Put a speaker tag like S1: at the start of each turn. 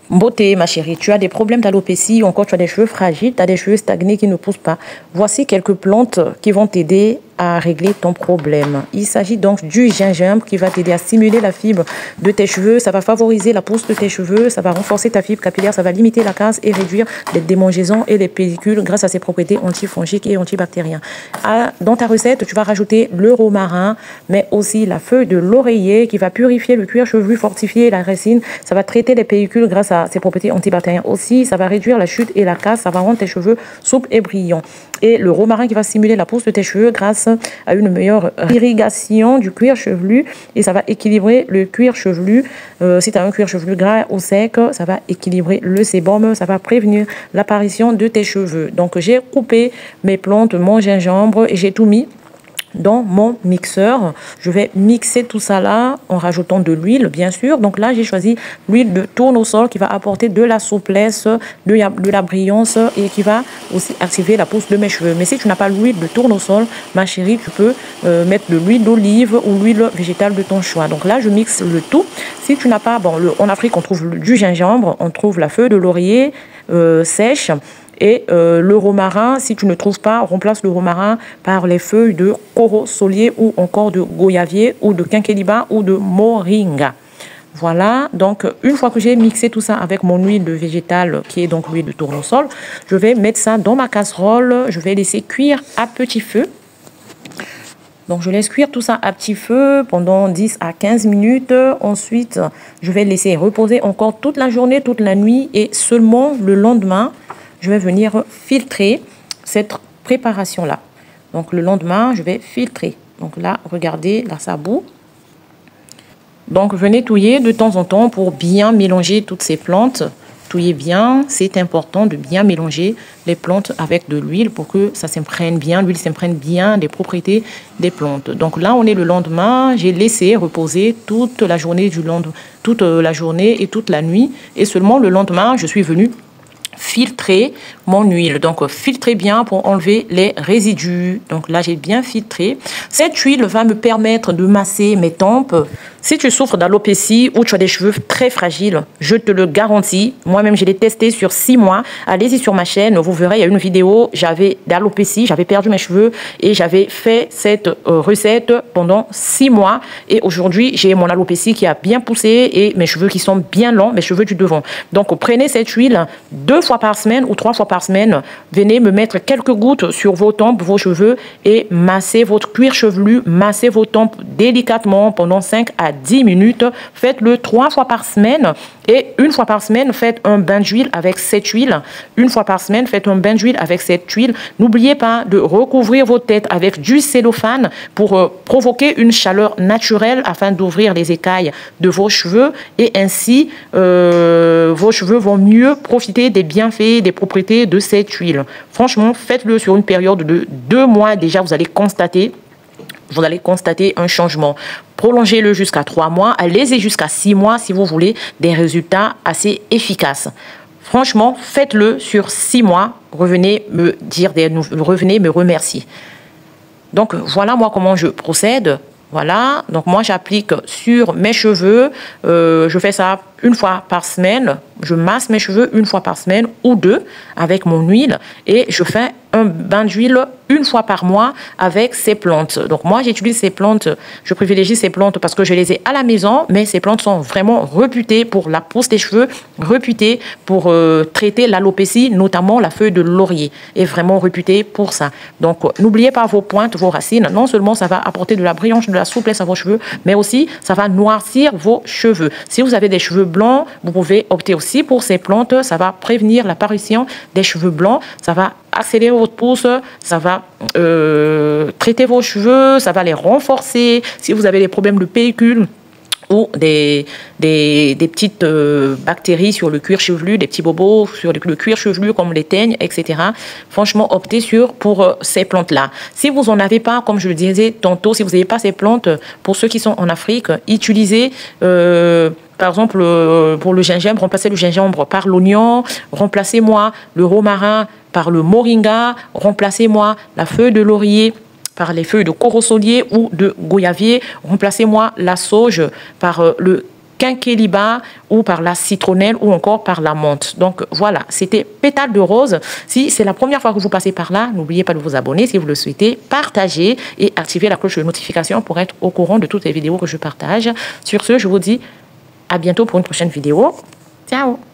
S1: Beauté, ma chérie, tu as des problèmes d'alopécie, encore tu as des cheveux fragiles, tu as des cheveux stagnés qui ne poussent pas. Voici quelques plantes qui vont t'aider à régler ton problème. Il s'agit donc du gingembre qui va t'aider à stimuler la fibre de tes cheveux. Ça va favoriser la pousse de tes cheveux, ça va renforcer ta fibre capillaire, ça va limiter la casse et réduire les démangeaisons et les pellicules grâce à ses propriétés antifongiques et antibactériennes. Dans ta recette, tu vas rajouter le romarin, mais aussi la feuille de l'oreiller qui va purifier le cuir chevelu, fortifier la racine. Ça va traiter les pellicules grâce à ses propriétés antibactériennes aussi. Ça va réduire la chute et la casse, ça va rendre tes cheveux souples et brillants. Et le romarin qui va stimuler la pousse de tes cheveux grâce à une meilleure irrigation du cuir chevelu et ça va équilibrer le cuir chevelu. Si tu as un cuir chevelu gras ou sec, ça va équilibrer le sébum, ça va prévenir l'apparition de tes cheveux. Donc j'ai coupé mes plantes, mon gingembre et j'ai tout mis dans mon mixeur. Je vais mixer tout ça là en rajoutant de l'huile bien sûr. Donc là j'ai choisi l'huile de tournesol qui va apporter de la souplesse, de la brillance et qui va aussi activer la pousse de mes cheveux. Mais si tu n'as pas l'huile de tournesol, ma chérie, tu peux mettre de l'huile d'olive ou l'huile végétale de ton choix. Donc là je mixe le tout. Si tu n'as pas, en Afrique on trouve du gingembre, on trouve la feuille de laurier sèche. Et le romarin, si tu ne trouves pas, remplace le romarin par les feuilles de corosolier ou encore de goyavier ou de quinqueliba ou de moringa. Voilà, donc une fois que j'ai mixé tout ça avec mon huile végétale qui est donc l'huile de tournesol, je vais mettre ça dans ma casserole, je vais laisser cuire à petit feu. Donc, je laisse cuire tout ça à petit feu pendant 10 à 15 minutes. Ensuite, je vais laisser reposer encore toute la journée, toute la nuit et seulement le lendemain, je vais venir filtrer cette préparation-là. Donc, le lendemain, je vais filtrer. Donc là, regardez, là, ça bout. Donc, venez touiller de temps en temps pour bien mélanger toutes ces plantes. Touillez bien, c'est important de bien mélanger les plantes avec de l'huile pour que ça s'imprègne bien, l'huile s'imprègne bien des propriétés des plantes. Donc là, on est le lendemain, j'ai laissé reposer toute la journée et toute la nuit. Et seulement le lendemain, je suis venue filtrer mon huile. Donc, filtrez bien pour enlever les résidus. Donc là, j'ai bien filtré. Cette huile va me permettre de masser mes tempes. Si tu souffres d'alopécie ou tu as des cheveux très fragiles, je te le garantis. Moi-même, je l'ai testé sur 6 mois. Allez-y sur ma chaîne, vous verrez, il y a une vidéo. J'avais d'alopécie, j'avais perdu mes cheveux et j'avais fait cette recette pendant 6 mois. Et aujourd'hui, j'ai mon alopécie qui a bien poussé et mes cheveux qui sont bien longs, mes cheveux du devant. Donc, prenez cette huile 2 fois par semaine ou 3 fois par semaine. Venez me mettre quelques gouttes sur vos tempes, vos cheveux et massez votre cuir chevelu, massez vos tempes délicatement pendant 5 à 10 minutes. Faites-le 3 fois par semaine et 1 fois par semaine, faites un bain d'huile avec cette huile. 1 fois par semaine, faites un bain d'huile avec cette huile. N'oubliez pas de recouvrir vos têtes avec du cellophane pour provoquer une chaleur naturelle afin d'ouvrir les écailles de vos cheveux et ainsi vos cheveux vont mieux profiter des bienfaits, des propriétés de cette huile. Franchement, faites-le sur une période de 2 mois déjà, vous allez constater un changement. Prolongez-le jusqu'à 3 mois, allez-y jusqu'à 6 mois si vous voulez des résultats assez efficaces. Franchement, faites-le sur 6 mois, revenez me remercier. Donc voilà moi comment je procède. Voilà, donc moi j'applique sur mes cheveux, je fais ça 1 fois par semaine, je masse mes cheveux 1 fois par semaine ou 2 avec mon huile et je fais un bain d'huile 1 fois par mois avec ces plantes. Donc moi j'utilise ces plantes, je privilégie ces plantes parce que je les ai à la maison, mais ces plantes sont vraiment réputées pour la pousse des cheveux, réputées pour traiter l'alopécie, notamment la feuille de laurier est vraiment réputée pour ça. Donc n'oubliez pas vos pointes, vos racines, non seulement ça va apporter de la brillance, de la souplesse à vos cheveux, mais aussi ça va noircir vos cheveux. Si vous avez des cheveux blancs, vous pouvez opter aussi pour ces plantes, ça va prévenir l'apparition des cheveux blancs, ça va accélérer votre pousse, ça va traiter vos cheveux, ça va les renforcer. Si vous avez des problèmes de pellicule ou des petites bactéries sur le cuir chevelu, des petits bobos sur le cuir chevelu comme les teignes, etc. Franchement, optez pour ces plantes-là. Si vous n'en avez pas, comme je le disais tantôt, si vous n'avez pas ces plantes, pour ceux qui sont en Afrique, utilisez... par exemple, pour le gingembre, remplacez le gingembre par l'oignon, remplacez-moi le romarin par le moringa, remplacez-moi la feuille de laurier par les feuilles de corosolier ou de goyavier, remplacez-moi la sauge par le quinqueliba ou par la citronnelle ou encore par la menthe. Donc voilà, c'était Pétales de rose. Si c'est la première fois que vous passez par là, n'oubliez pas de vous abonner si vous le souhaitez, partager et activer la cloche de notification pour être au courant de toutes les vidéos que je partage. Sur ce, je vous dis à bientôt pour une prochaine vidéo. Ciao!